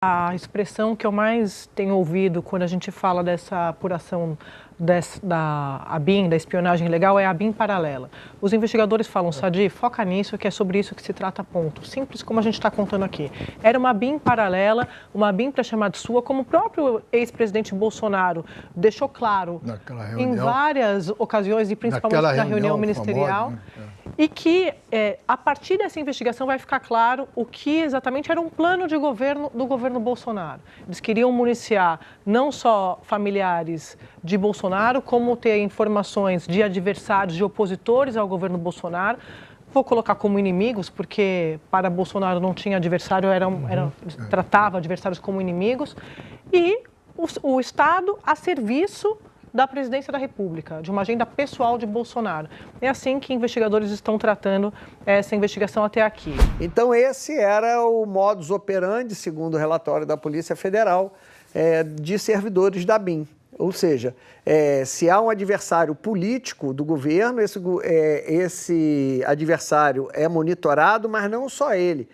A expressão que eu mais tenho ouvido quando a gente fala dessa apuração da ABIN, da espionagem ilegal, é a ABIN paralela. Os investigadores falam, Sadi, foca nisso, que é sobre isso que se trata, ponto. Simples como a gente está contando aqui. Era uma ABIN paralela, uma ABIN para chamar de sua, como o próprio ex-presidente Bolsonaro deixou claro em várias ocasiões, e principalmente na reunião ministerial, famosa, né? E que, a partir dessa investigação, vai ficar claro o que exatamente era um plano de governo do governo Bolsonaro. Eles queriam municiar não só familiares de Bolsonaro, como ter informações de adversários, de opositores ao governo Bolsonaro. Vou colocar como inimigos, porque para Bolsonaro não tinha adversário, tratava adversários como inimigos. E o Estado a serviço da presidência da República, de uma agenda pessoal de Bolsonaro. É assim que investigadores estão tratando essa investigação até aqui. Então esse era o modus operandi, segundo o relatório da Polícia Federal, de servidores da ABIN. Ou seja, se há um adversário político do governo, esse adversário é monitorado, mas não só ele.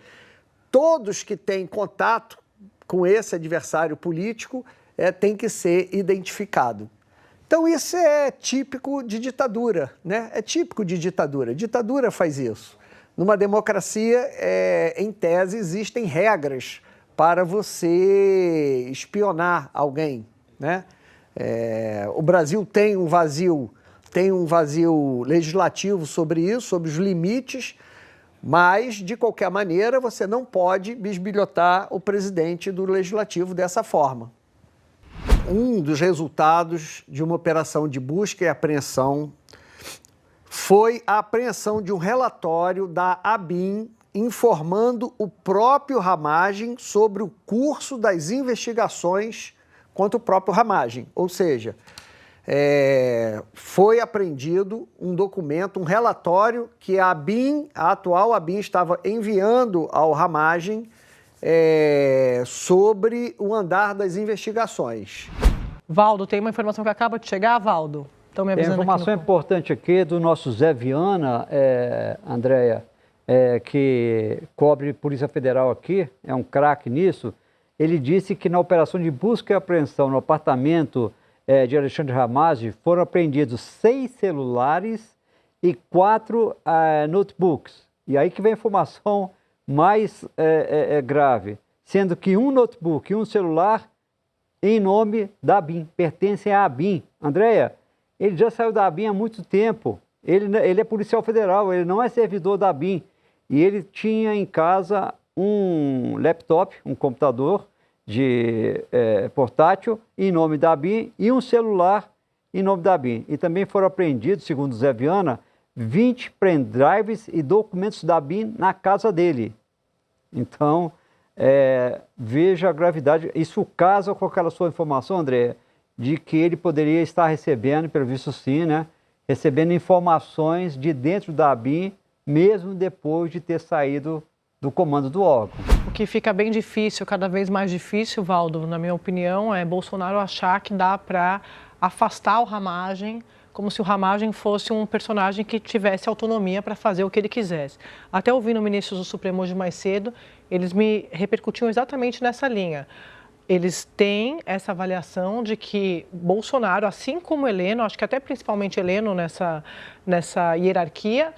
Todos que têm contato com esse adversário político têm que ser identificados. Então isso é típico de ditadura, né? É típico de ditadura. Ditadura faz isso. Numa democracia, em tese, existem regras para você espionar alguém, né? O Brasil tem um vazio legislativo sobre isso, sobre os limites, mas, de qualquer maneira, você não pode bisbilhotar o presidente do legislativo dessa forma. Um dos resultados de uma operação de busca e apreensão foi a apreensão de um relatório da ABIN informando o próprio Ramagem sobre o curso das investigações contra o próprio Ramagem. Ou seja, foi apreendido um documento, um relatório que a atual ABIN estava enviando ao Ramagem sobre o andar das investigações. Valdo, tem uma informação que acaba de chegar, Valdo? Estão me avisando. Tem uma informação importante aqui do nosso Zé Viana, Andréia, que cobre Polícia Federal aqui, é um craque nisso. Ele disse que na operação de busca e apreensão no apartamento de Alexandre Ramagem foram apreendidos 6 celulares e 4 notebooks. E aí que vem a informação mais grave, sendo que um notebook e um celular em nome da ABIN, pertencem à ABIN. Andréia, ele já saiu da ABIN há muito tempo, ele é policial federal, ele não é servidor da ABIN, e ele tinha em casa um laptop, um computador portátil em nome da ABIN e um celular em nome da ABIN. E também foram apreendidos, segundo o Zé Viana, 20 pendrives e documentos da ABIN na casa dele. Então, veja a gravidade. Isso casa com aquela sua informação, André, de que ele poderia estar recebendo, pelo visto sim, né? Recebendo informações de dentro da ABIN, mesmo depois de ter saído do comando do órgão. O que fica bem difícil, cada vez mais difícil, Valdo, na minha opinião, é Bolsonaro achar que dá para afastar o Ramagem, como se o Ramagem fosse um personagem que tivesse autonomia para fazer o que ele quisesse. Até ouvindo ministros do Supremo hoje mais cedo, eles me repercutiam exatamente nessa linha. Eles têm essa avaliação de que Bolsonaro, assim como Heleno, acho que até principalmente Heleno nessa hierarquia,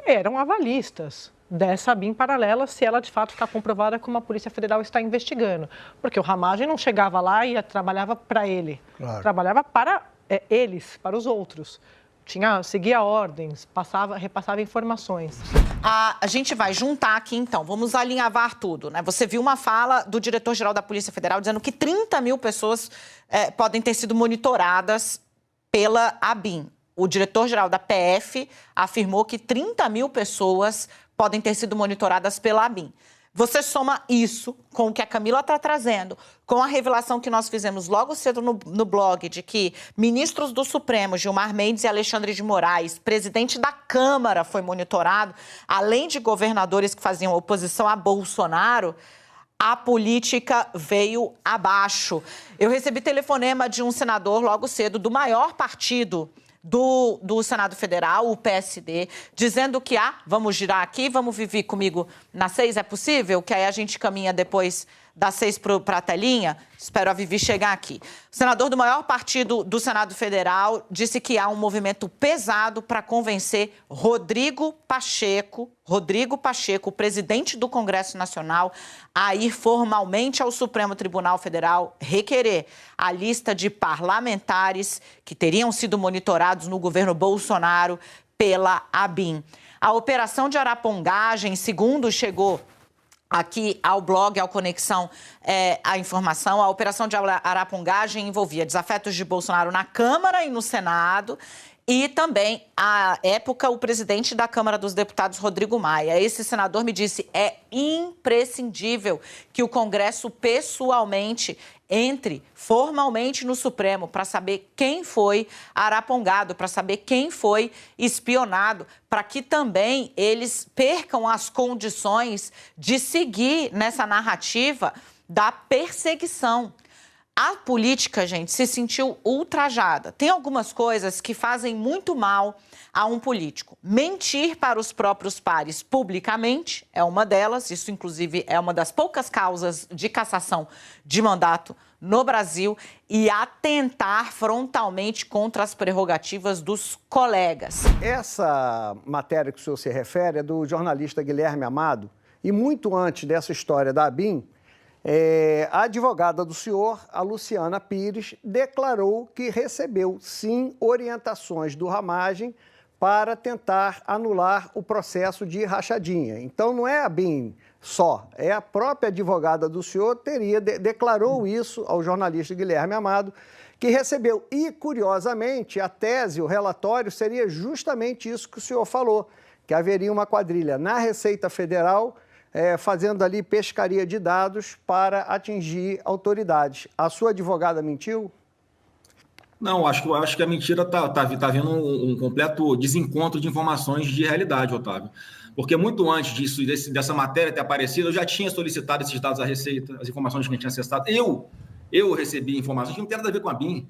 eram avalistas dessa ABIN paralela, se ela de fato ficar comprovada como a Polícia Federal está investigando. Porque o Ramagem não chegava lá e trabalhava para ele, trabalhava para eles, para os outros. Seguia ordens, repassava informações. A gente vai juntar aqui, então, vamos alinhavar tudo, né? Você viu uma fala do diretor-geral da Polícia Federal dizendo que 30 mil pessoas podem ter sido monitoradas pela ABIN. O diretor-geral da PF afirmou que 30 mil pessoas podem ter sido monitoradas pela ABIN. Você soma isso com o que a Camila está trazendo, com a revelação que nós fizemos logo cedo no blog de que ministros do Supremo, Gilmar Mendes e Alexandre de Moraes, presidente da Câmara foi monitorado, além de governadores que faziam oposição a Bolsonaro, a política veio abaixo. Eu recebi telefonema de um senador logo cedo do maior partido do Senado Federal, o PSD, dizendo que, vamos girar aqui, vamos viver comigo na 6, é possível? Que aí a gente caminha depois Dá 6 para a telinha. Espero a Vivi chegar aqui. O senador do maior partido do Senado Federal disse que há um movimento pesado para convencer Rodrigo Pacheco, o presidente do Congresso Nacional, a ir formalmente ao Supremo Tribunal Federal requerer a lista de parlamentares que teriam sido monitorados no governo Bolsonaro pela ABIN. A operação de arapongagem, segundo chegou aqui ao blog, ao Conexão, a informação, a operação de arapongagem envolvia desafetos de Bolsonaro na Câmara e no Senado e também, à época, o presidente da Câmara dos Deputados, Rodrigo Maia. Esse senador me disse, é imprescindível que o Congresso pessoalmente entre formalmente no Supremo para saber quem foi arapongado, para saber quem foi espionado, para que também eles percam as condições de seguir nessa narrativa da perseguição. A política, gente, se sentiu ultrajada. Tem algumas coisas que fazem muito mal a um político. Mentir para os próprios pares publicamente é uma delas. Isso, inclusive, é uma das poucas causas de cassação de mandato no Brasil. E atentar frontalmente contra as prerrogativas dos colegas. Essa matéria que o senhor se refere é do jornalista Guilherme Amado. E muito antes dessa história da ABIN, a advogada do senhor, a Luciana Pires, declarou que recebeu, sim, orientações do Ramagem para tentar anular o processo de rachadinha. Então, não é a ABIN só, é a própria advogada do senhor declarou isso ao jornalista Guilherme Amado, que recebeu. E, curiosamente, a tese, o relatório, seria justamente isso que o senhor falou, que haveria uma quadrilha na Receita Federal fazendo ali pescaria de dados para atingir autoridades. A sua advogada mentiu? Não, acho que a mentira tá havendo um completo desencontro de informações de realidade, Otávio. Porque muito antes dessa matéria ter aparecido, eu já tinha solicitado esses dados à Receita, as informações que a gente tinha acessado. Eu recebi informações que não tem nada a ver com a BIM.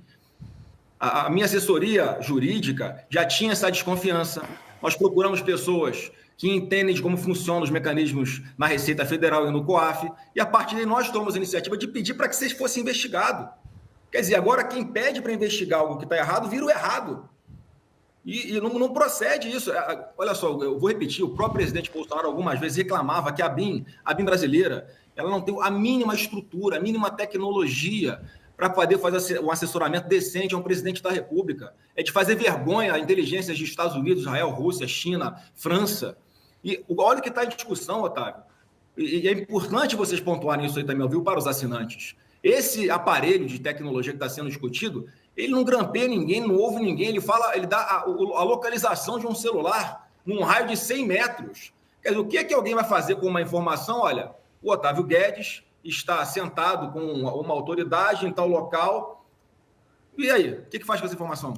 A minha assessoria jurídica já tinha essa desconfiança. Nós procuramos pessoas que entendem de como funcionam os mecanismos na Receita Federal e no COAF, e a partir daí nós tomamos a iniciativa de pedir para que vocês fossem investigados. Quer dizer, agora quem pede para investigar algo que está errado, vira o errado. E não procede isso. Olha só, eu vou repetir, o próprio presidente Bolsonaro algumas vezes reclamava que a BIM brasileira, ela não tem a mínima estrutura, a mínima tecnologia para poder fazer um assessoramento decente a um presidente da República. É de fazer vergonha a inteligências dos Estados Unidos, Israel, Rússia, China, França. E olha o que está em discussão, Otávio. E é importante vocês pontuarem isso aí também, ouviu, para os assinantes. Esse aparelho de tecnologia que está sendo discutido, ele não grampeia ninguém, não ouve ninguém, ele dá a localização de um celular num raio de 100 metros. Quer dizer, o que é que alguém vai fazer com uma informação? Olha, o Otávio Guedes está sentado com uma autoridade em tal local. E aí, o que faz com essa informação?